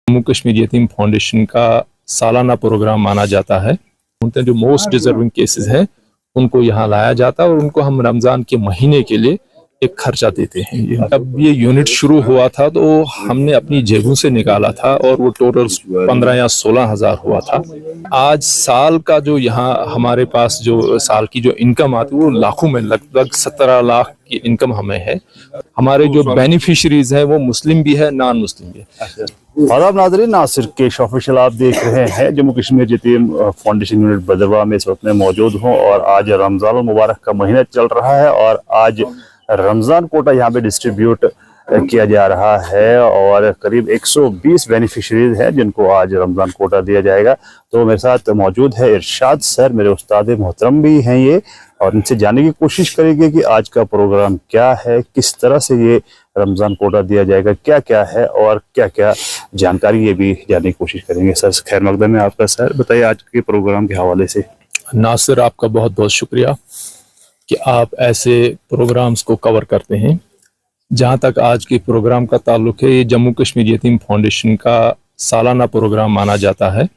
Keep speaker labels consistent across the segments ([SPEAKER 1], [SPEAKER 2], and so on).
[SPEAKER 1] जम्मू कश्मीर यतीम फाउंडेशन का सालाना प्रोग्राम माना जाता है। उनके जो मोस्ट डिजर्विंग केसेस हैं उनको यहाँ लाया जाता है और उनको हम रमज़ान के महीने के लिए एक खर्चा देते हैं। जब ये यूनिट शुरू हुआ था तो हमने अपनी जेबों से निकाला था और वो टोटल 15 या 16 हज़ार हुआ था। आज साल का जो यहाँ हमारे पास जो साल की जो इनकम आती है वो लाखों में, लगभग 17 लाख की इनकम हमें है। हमारे जो बेनिफिशरीज है वो मुस्लिम भी है, नॉन मुस्लिम भी है।
[SPEAKER 2] आदाब नाज़रीन, नासिर केश ऑफिशियल आप देख रहे हैं। जम्मू कश्मीर यतीम फाउंडेशन यूनिट भद्रवाह में इस वक्त मैं मौजूद हूँ और आज रमज़ान मुबारक का महीना चल रहा है और आज रमज़ान कोटा यहाँ पे डिस्ट्रीब्यूट किया जा रहा है और करीब 120 बेनिफिशरीज हैं जिनको आज रमज़ान कोटा दिया जाएगा। तो मेरे साथ मौजूद है इरशाद सर, मेरे उस्ताद मोहतरम भी हैं ये, और इनसे जानने की कोशिश करेंगे कि आज का प्रोग्राम क्या है, किस तरह से ये रमज़ान कोटा दिया जाएगा, क्या क्या है और क्या क्या जानकारी, ये भी जानने की कोशिश करेंगे। सर खैर मकदम है आपका। सर बताइए आज के प्रोग्राम के हवाले से।
[SPEAKER 1] नासिर, आपका बहुत बहुत शुक्रिया कि आप ऐसे प्रोग्राम्स को कवर करते हैं। जहाँ तक आज के प्रोग्राम का ताल्लुक है, ये जम्मू कश्मीर यतीम फाउंडेशन का सालाना प्रोग्राम माना जाता है।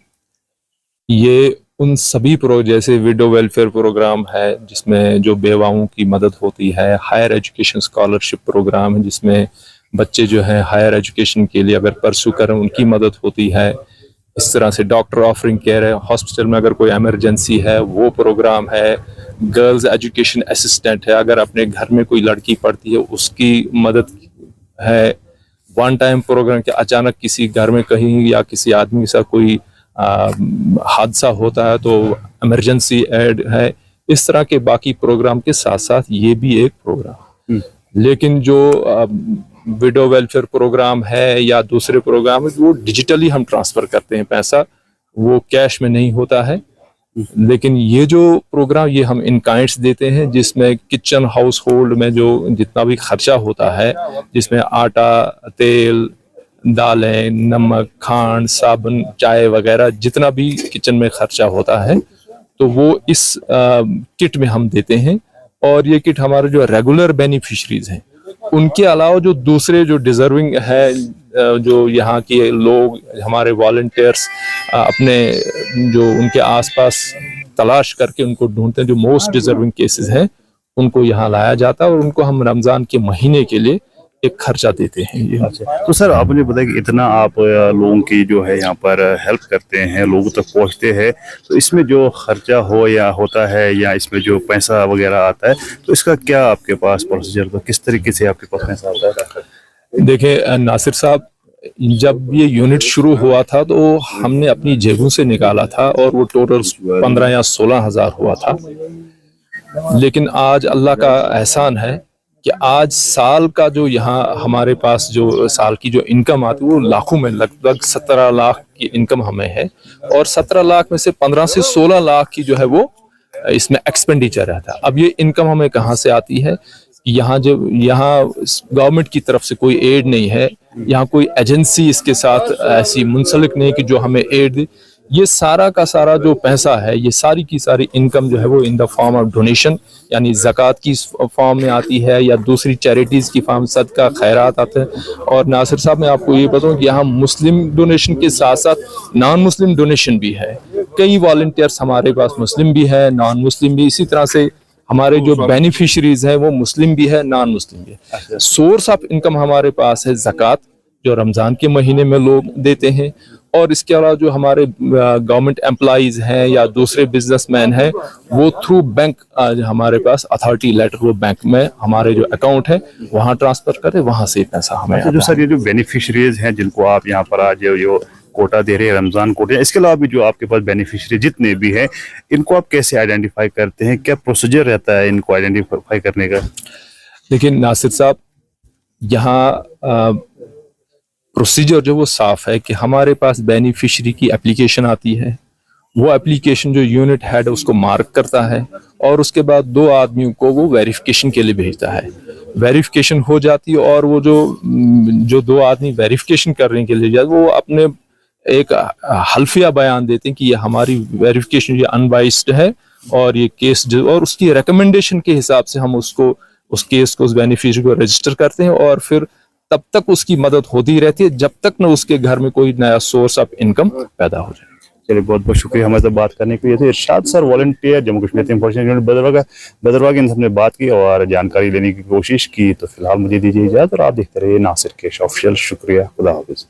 [SPEAKER 1] ये उन सभी जैसे विडो वेलफेयर प्रोग्राम है जिसमें जो बेवाओं की मदद होती है, हायर एजुकेशन स्कॉलरशिप प्रोग्राम है जिसमें बच्चे जो हैं हायर एजुकेशन के लिए अगर परसू करें उनकी मदद होती है। इस तरह से डॉक्टर ऑफरिंग केयर है, हॉस्पिटल में अगर कोई इमरजेंसी है वो प्रोग्राम है। गर्ल्स एजुकेशन असिस्टेंट है, अगर अपने घर में कोई लड़की पढ़ती है उसकी मदद है। वन टाइम प्रोग्राम के अचानक किसी घर में कहीं या किसी आदमी के साथ कोई हादसा होता है तो इमरजेंसी एड है। इस तरह के बाकी प्रोग्राम के साथ साथ ये भी एक प्रोग्राम। लेकिन जो विडो वेलफेयर प्रोग्राम है या दूसरे प्रोग्राम है वो डिजिटली हम ट्रांसफर करते हैं पैसा, वो कैश में नहीं होता है। लेकिन ये जो प्रोग्राम ये हम इन काइंड्स देते हैं जिसमें किचन हाउस होल्ड में जो जितना भी खर्चा होता है, जिसमें आटा, तेल, दालें, नमक, खांड, साबुन, चाय वगैरह जितना भी किचन में खर्चा होता है तो वो इस किट में हम देते हैं। और ये किट हमारे जो रेगुलर बेनिफिशरीज हैं उनके अलावा जो दूसरे जो डिजर्विंग है, जो यहाँ के लोग हमारे वॉलंटियर्स अपने जो उनके आसपास तलाश करके उनको ढूंढते हैं, जो मोस्ट डिजर्विंग केसेस हैं उनको यहाँ लाया जाता है और उनको हम रमज़ान के महीने के लिए एक खर्चा देते हैं। ये
[SPEAKER 2] तो सर आपने बताया कि इतना आप लोगों की जो है यहाँ पर हेल्प करते हैं, लोगों तक पहुँचते हैं, तो इसमें जो खर्चा हो या होता है या इसमें जो पैसा वगैरह आता है तो इसका क्या आपके पास प्रोसीजर, तो किस तरीके से आपके पास पैसा आता है?
[SPEAKER 1] देखिए नासिर साहब, जब ये यूनिट शुरू हुआ था तो हमने अपनी जेबों से निकाला था और वो टोटल 15 या 16 हज़ार हुआ था। लेकिन आज अल्लाह का एहसान है कि आज साल का जो यहाँ हमारे पास जो साल की जो इनकम आती है वो लाखों में, लगभग 17 लाख की इनकम हमें है और 17 लाख में से 15 से 16 लाख की जो है वो इसमें एक्सपेंडिचर रहता है। अब ये इनकम हमें कहाँ से आती है? यहाँ गवर्नमेंट की तरफ से कोई एड नहीं है, यहाँ कोई एजेंसी इसके साथ ऐसी मुंसलिक नहीं कि जो हमें एड दे। ये सारा का सारा जो पैसा है, ये सारी की सारी इनकम जो है वो in the form of donation यानी ज़कात की फॉर्म में आती है या दूसरी चैरिटीज़ की फॉर्म, सदका, खैरात आते हैं। और नासिर साहब मैं आपको ये बताऊं कि यहाँ मुस्लिम डोनेशन के साथ साथ नॉन मुस्लिम डोनेशन भी है। कई वॉलंटियर्स हमारे पास मुस्लिम भी है, नॉन मुस्लिम भी। इसी तरह से हमारे जो बेनिफिशरीज है वो मुस्लिम भी है, नॉन मुस्लिम भी है। सोर्स ऑफ इनकम हमारे पास है ज़कात, जो रमज़ान के महीने में लोग देते हैं, और इसके अलावा जो हमारे गवर्नमेंट एम्प्लॉइज हैं या दूसरे बिजनेसमैन हैं वो थ्रू बैंक हमारे पास अथॉरिटी लेटर, वो बैंक में हमारे जो अकाउंट है वहाँ ट्रांसफर करते, वहाँ से पैसा हमें।
[SPEAKER 2] जो सर ये जो बेनिफिशरीज हैं जिनको आप यहाँ पर आज जो कोटा दे रहे हैं, रमज़ान कोटा, इसके अलावा भी जो आपके पास बेनिफिशरी जितने भी हैं इनको आप कैसे आइडेंटिफाई करते हैं? क्या प्रोसीजर रहता है इनको आइडेंटिफाई करने का?
[SPEAKER 1] देखिए नासिर साहब, यहाँ प्रोसीजर जो वो साफ है कि हमारे पास बेनिफिशरी की एप्लीकेशन आती है, वो एप्लीकेशन जो यूनिट हेड है उसको मार्क करता है और उसके बाद 2 आदमियों को वो वेरिफिकेशन के लिए भेजता है। वेरिफिकेशन हो जाती है और वो जो 2 आदमी वेरिफिकेशन करने के लिए जाते वो अपने एक हल्फिया बयान देते हैं कि ये हमारी वेरिफिकेशन ये अनबाइस्ड है और ये केस और उसकी रिकमेंडेशन के हिसाब से हम उस केस को, उस बेनिफिशरी को रजिस्टर करते हैं और फिर तब तक उसकी मदद होती रहती है जब तक न उसके घर में कोई नया सोर्स ऑफ इनकम पैदा हो जाए।
[SPEAKER 2] चलिए, बहुत बहुत शुक्रिया हमारे साथ बात करने के लिए। थे इरशाद सर, वॉलंटियर जम्मू कश्मीर यतीम फाउंडेशन यूनिट भदरवा के, इन सबने बात की और जानकारी लेने की कोशिश की। तो फिलहाल मुझे दीजिए इजाजत और आप देखते रहिए नासिर केश ऑफिशियल। शुक्रिया, खुदा हाफिज।